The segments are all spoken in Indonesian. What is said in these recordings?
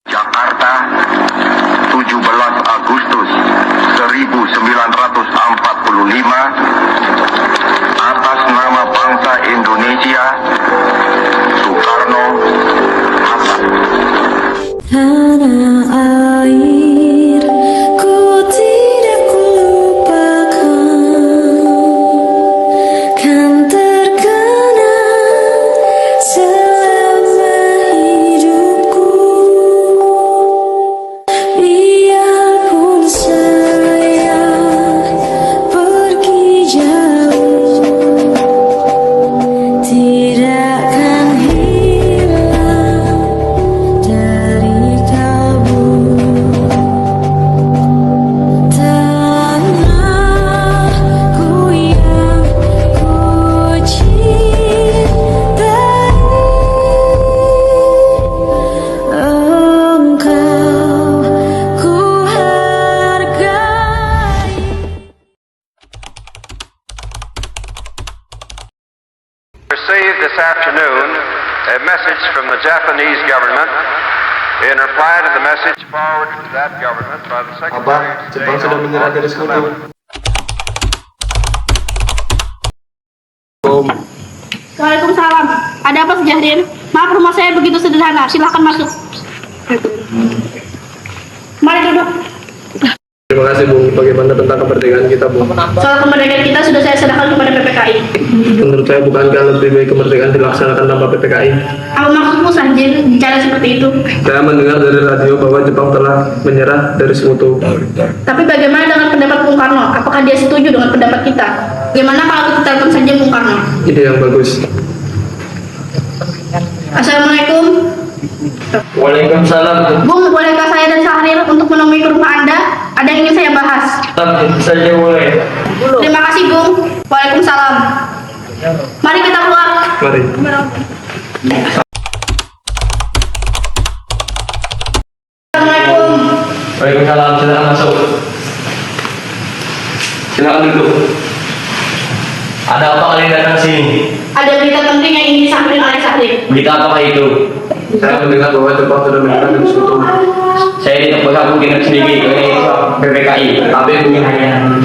Jakarta, 17 Agustus 1945, atas nama bangsa Indonesia, Soekarno Hatta. Tanah air ku tidak lupakan, kan terkenang selama hidupku. Biarpun saya pergi jauh, tidak akan hilang dari kalbu. Tanahku yang ku cintai, engkau ku hargai. Received this afternoon a message from the Japanese government. In reply to the message forwarded to that government by the Secretary Abah, of Jepang State sudah menyerah dari sekutu. Waalaikumsalam. Ada apa Sejahrin? Maaf, rumah saya begitu sederhana. Silahkan masuk. Mari duduk. Terima kasih Bung. Bagaimana tentang kemerdekaan kita Bung? Soal kemerdekaan kita sudah saya serahkan kepada PPKI. Menurut saya bukankah lebih baik kemerdekaan dilaksanakan tanpa PPKI? Apa maksudmu Sanjir bicara seperti itu? Saya mendengar dari radio bahwa Jepang telah menyerah dari sekutu. Tapi bagaimana dengan pendapat Bung Karno? Apakah dia setuju dengan pendapat kita? Bagaimana kalau kita telepon saja Bung Karno? Ide yang bagus. Assalamualaikum. Waalaikumsalam. Bung, bolehkah saya dan Sahrir untuk menemui ke rumah Anda? Ada yang ingin saya bahas. Saja boleh. Terima kasih Bung. Waalaikumsalam. Mari kita keluar. Mari. Assalamualaikum. Waalaikumsalam. Silakan masuk. Silakan duduk. Ada apa kalian datang sini? Ada berita penting yang ingin disampaikan oleh Sahrir. Berita apa itu? Saya mendengar bahwa Jepang sudah menyerah dari sekutu. Saya tidak berhak mungkin sendiri karena itu PPKI. Tapi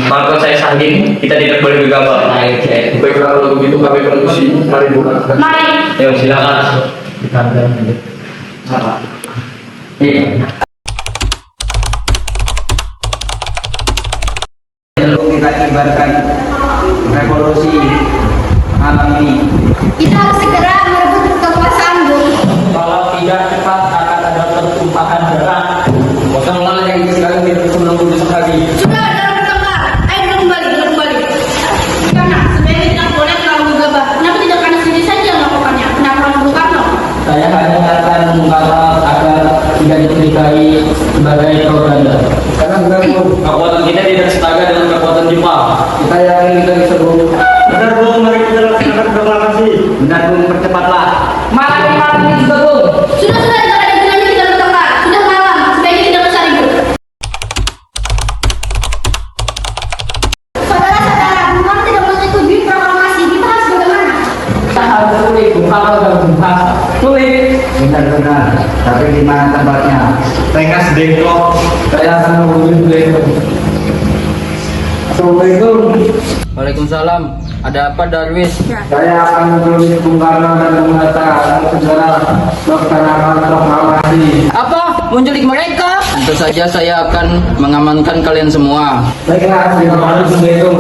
maka saya sangking kita tidak boleh gegabah. Baiklah kalau begitu kami permisi. Mari buka. Mari. Ayo silakan. Kita ibaratkan revolusi malam ini. Kita harus segera merebut kekuasaan, Bung. Kalau tidak cepat akan ada pertumpahan darah. Kosonglah yang sekarang tidak bisa menunggu besok lagi. Sudah dalam bertengkar. Ayo kita kembali. Karena sebenarnya tidak boleh terlalu gegabah. Kenapa tidak Anda sendiri saja yang melakukannya? Kenapa Bung Karno? Saya hanya mengatakan mengkata agar tidak dicurigai sebagai propaganda. Karena kekuatan kita tidak setara dengan kekuatan Jepang. Kita yakin kita bisa Bung. Benar Bung, mari kita laksanakan proklamasi. Benar Bung, percepatlah. Malam ini juga Bung. Sudah tidak ada gunanya kita bertengkar. Sudah malam, sebaiknya tidak usah ribut. Saudara-saudara, Bung Karno tidak menyetujui proklamasi. Kita harus bagaimana? Kita harus sulit, Bung Karno dan Bung Hatta. Sulit. Benar-benar. Tapi di mana tempatnya? Rengas dengklok. Saya akan menghubungi beliau. Assalamualaikum. Waalaikumsalam. Ada apa Darwis? Saya akan menghubungi Bung Karno dan Bung Hatta dan segera melaksanakan proklamasi. Apa? Menculik mereka? Tentu saja saya akan mengamankan kalian semua. Baiklah, terima kasih beliau.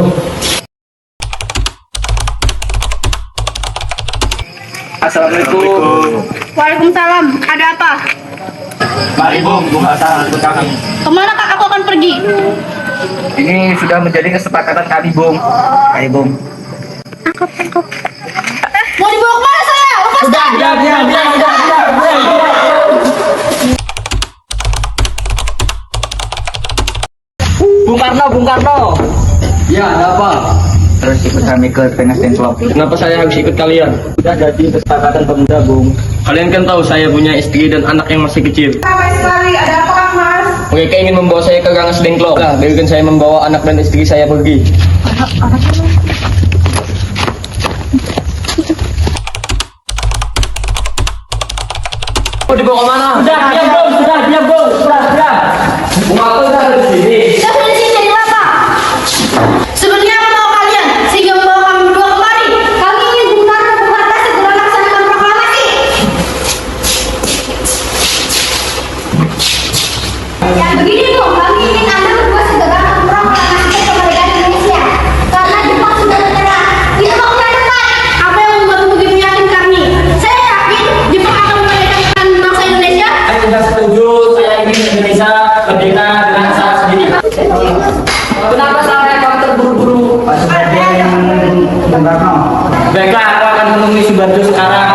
Assalamualaikum. Waalaikumsalam. Ada apa? Mari Bung, Bung Hatta ikut kami. Kemana Kak aku akan pergi? Ini sudah menjadi kesepakatan kami Bung. Ayo Bung. Mau dibawa kemana saya? Lepaskan! Bung Karno. Ya, ada apa? Terus ikut kami ke Rengas Dengklok. Kenapa saya harus ikut kalian? Sudah jadi kesepakatan pemuda, Bung. Kalian kan tahu saya punya istri dan anak yang masih kecil. Ramai sekali. Ada apa Kang Mas? Mereka ingin membawa saya ke Rengas Dengklok. Nah, biarkan saya membawa anak dan istri saya pergi. Mau dibawa kemana? Sudah, diam bro, sudah. Bunga aku udah ada di sini. Saya sudah di sini jadi apa? Sebenarnya apa mau kalian? Sehingga membawa kami berdua kemari. Kami ingin Bung Karno dan Bung Hatta segera melaksanakan proklamasi. Ya begini Bung, kami ingin Anda berdua segera memproklamasikan kemerdekaan Indonesia. Karena Jepang sudah menyerah. Tidak mau menyerahkan. Apa yang membuat begitu yakin kami? Saya yakin Jepang akan memerdekakan bangsa Indonesia. Saya sudah setuju, saya ingin Indonesia merdeka dengan cara sendiri. Kenapa saya kau terburu-buru? Baiklah, aku akan menemui Subarjo sekarang.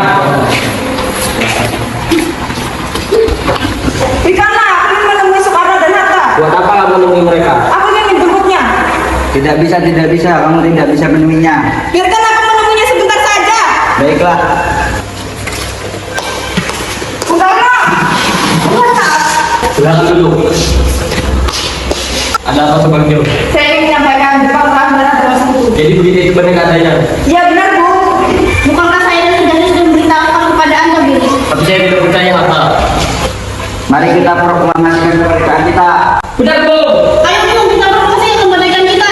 Ikanlah, aku ingin menemui Soekarno dan Hatta. Buat apa kamu menemui mereka? Aku ingin menjemputnya. Tidak bisa, kamu tidak bisa menemuinya. Biarkan aku menemuinya sebentar saja. Baiklah. Bung Karno, Bung Hatta, Silakan duduk. Ada apa Subarjo? saya ingin menyampaikan Jepang telah menyerah dalam satu. Jadi begini sebenarnya adanya. Ya benar Bu. Bukankah saya dan saudara sudah memberitahukan kepada Anda, Billy? Tapi saya tidak percaya Hatta. Mari kita proklamasikan kemerdekaan kita. Benar Bu. Ayo Bung, kita proklamasi kemerdekaan kita.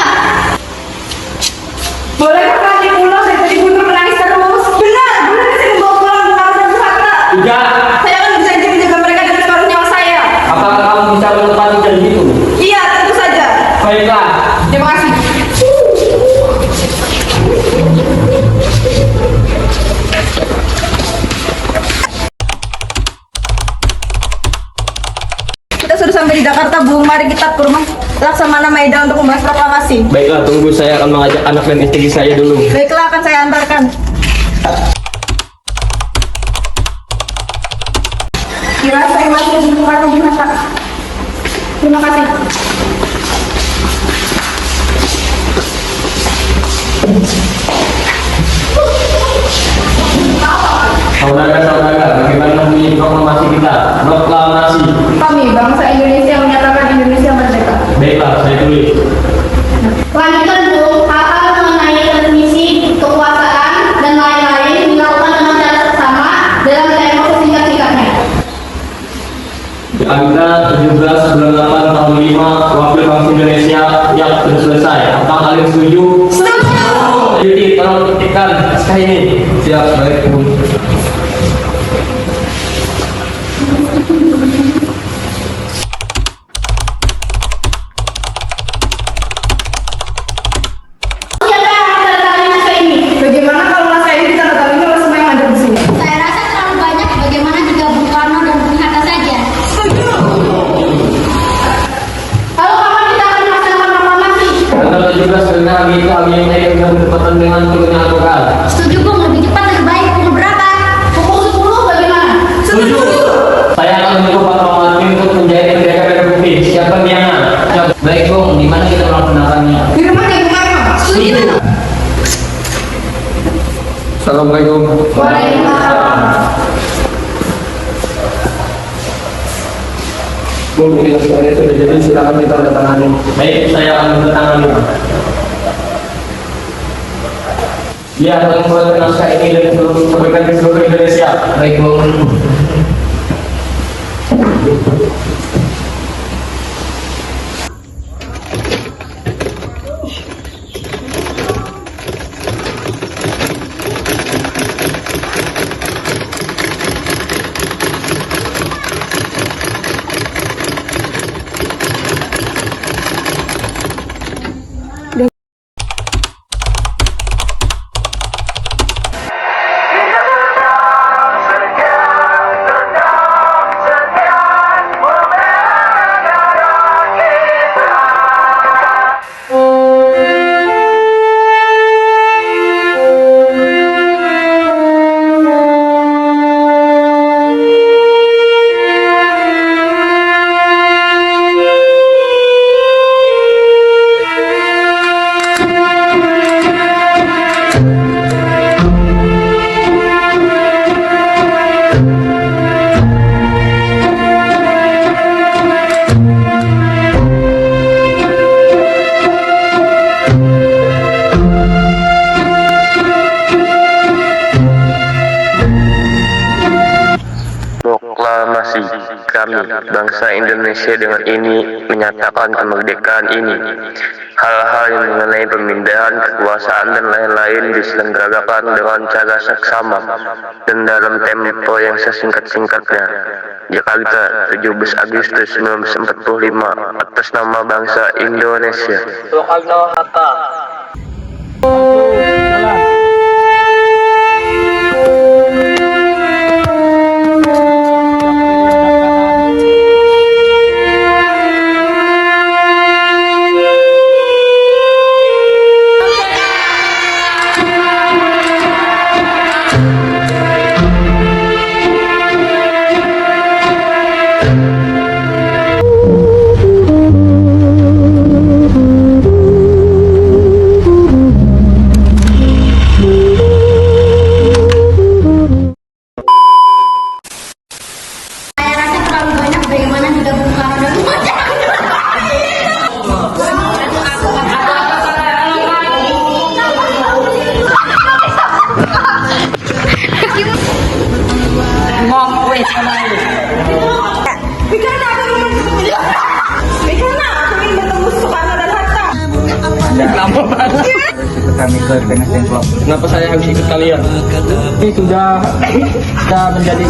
Bolehkah kami pulang dari tadi Guntur menangis terus? Benar saya membawa pulang Bung Karno dan Bung Hatta. Tidak. Saya akan berjanji menjaga mereka dengan separuh nyawa saya. Apakah kamu bisa menepati janji itu? Iya, tentu saja. Baiklah. Terima kasih. Kita sudah sampai di Jakarta, Bu. Mari kita ke rumah Laksamana Maeda untuk membahas proklamasi. Baiklah, tunggu, saya akan mengajak anak dan istri saya dulu. Baiklah, akan saya antarkan. Kira saya masih di Bung Karno Bung Hatta. Terima kasih. Saudara-saudara, bagaimana bunyi proklamasi kita? Proklamasi. Kami, bangsa Indonesia, menyatakan Indonesia merdeka. Baiklah, saya tulis. Lanjutkan, Bung. Hal-hal mengenai transmisi kekuasaan dan lain-lain dilakukan dengan cara seksama dalam tempo sesingkat-singkatnya. Angka 17 bulan 8 tahun 5 Wakil Bangsa Indonesia yang sudah selesai. Apakah kalian setuju? Setuju. Jadi, tolong ketikkan naskah ini. Siap, baik Bu. Siapa yang akan menandatangani naskah ini? Bagaimana kalau naskah ini ditandatangani oleh semua yang ada di sini? Saya rasa terlalu banyak. Bagaimana jika Bung Karno dan Bung Hatta saja? Lalu kapan kita akan melaksanakan proklamasi? Tanggal 17 karena kami yang saya sudah bertepatan dengan turunnya aturan. Setuju, Bung. Lebih cepat lebih baik. Pukul berapa? Pukul 10 bagaimana? Setuju. Saya akan menunggu Pak Mawati untuk menjahit bendera merah putih. Siapa Diana? Baik Bung, di mana kita melaksanakannya? Di rumahnya Bung Karno. Setuju. Assalamualaikum. Waalaikumsalam. Bu, ini semuanya sudah jadi, silakan kita tangani. Baik, saya akan menandatangani. Dia akan membuat naskah ini dan seluruh kebaikan di seluruh Indonesia. Baik Bung. bangsa Indonesia dengan ini menyatakan kemerdekaan ini. Hal-hal yang mengenai pemindahan kekuasaan dan lain-lain diselenggarakan dengan cara seksama dan dalam tempo yang sesingkat-singkatnya. Jakarta, 17 Agustus 1945, atas nama bangsa Indonesia. Soekarno-Hatta. Saya rasa terlalu banyak bagaimana tidak buka dan Karena aku ingin bertemu Soekarno dan Hatta. Lama banget. Kami ke Tengah Tembok. Kenapa saya harus ikut kalian? Ini sudah menjadi